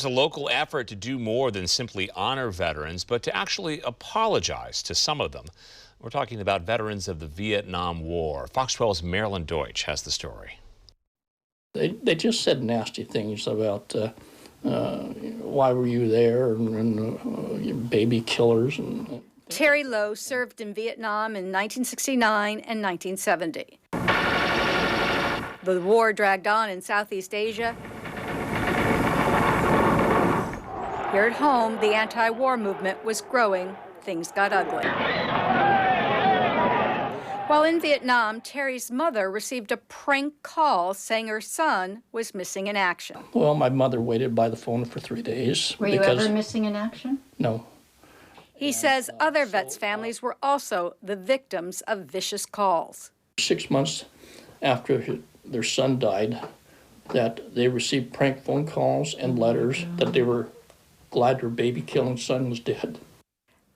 It's a local effort to do more than simply honor veterans, but to actually apologize to some of them. We're talking about veterans of the Vietnam War. Fox 12's Marilyn Deutsch has the story. They just said nasty things about why were you there and baby killers. Terry LOWE served in Vietnam in 1969 and 1970. The war dragged on in Southeast Asia. Here at home, the anti-war movement was growing. Things got ugly. While in Vietnam, Terry's mother received a prank call saying her son was missing in action. Well, my mother waited by the phone for 3 days. Were you ever missing in action? No. He says other vets' families were also the victims of vicious calls. 6 months after their son died, that they received prank phone calls and letters that they were glad their baby-killing son was dead.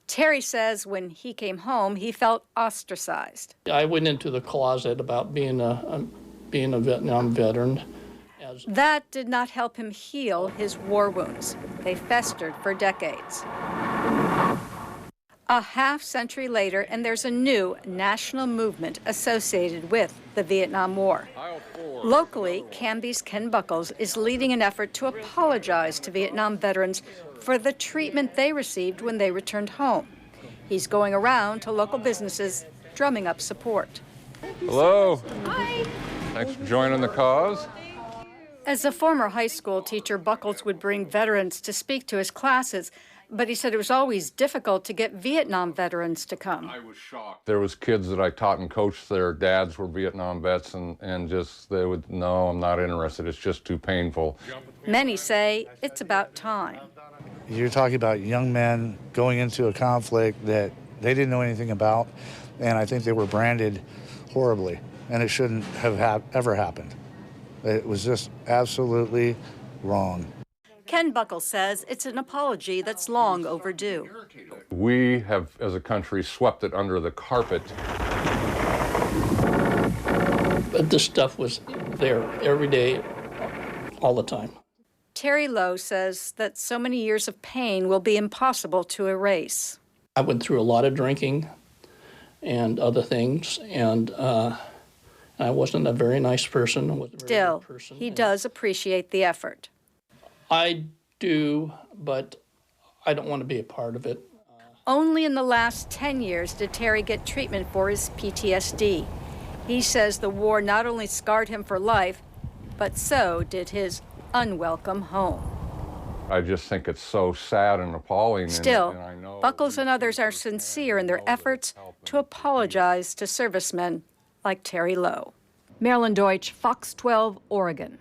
Terry says when he came home, he felt ostracized. I went into the closet about being a Vietnam veteran. That did not help him heal his war wounds. They festered for decades. A half-century later, and there's a new national movement associated with the Vietnam War. Locally, Canby's Ken Buckles is leading an effort to apologize to Vietnam veterans for the treatment they received when they returned home. He's going around to local businesses, drumming up support. Hello. Hi. Thanks for joining the cause. As a former high school teacher, Buckles would bring veterans to speak to his classes, but he said it was always difficult to get Vietnam veterans to come. I was shocked. There was kids that I taught and coached, their dads were Vietnam vets, and just they would, no, I'm not interested, it's just too painful. Many say it's about time. You're talking about young men going into a conflict that they didn't know anything about, and I think they were branded horribly, and it shouldn't have ever happened. It was just absolutely wrong. Ken Buckles says it's an apology that's long overdue. We have, as a country, swept it under the carpet. But this stuff was there every day, all the time. Terry LOWE says that so many years of pain will be impossible to erase. I went through a lot of drinking and other things, and I wasn't a very nice person. Still, he does appreciate the effort. I do, but I don't want to be a part of it. Only in the last 10 years did Terry get treatment for his PTSD. He says the war not only scarred him for life, but so did his unwelcome home. I just think it's so sad and appalling. Still, and I know Buckles and others are sincere in their efforts to apologize to servicemen like Terry LOWE. Marilyn Deutsch, Fox 12, Oregon.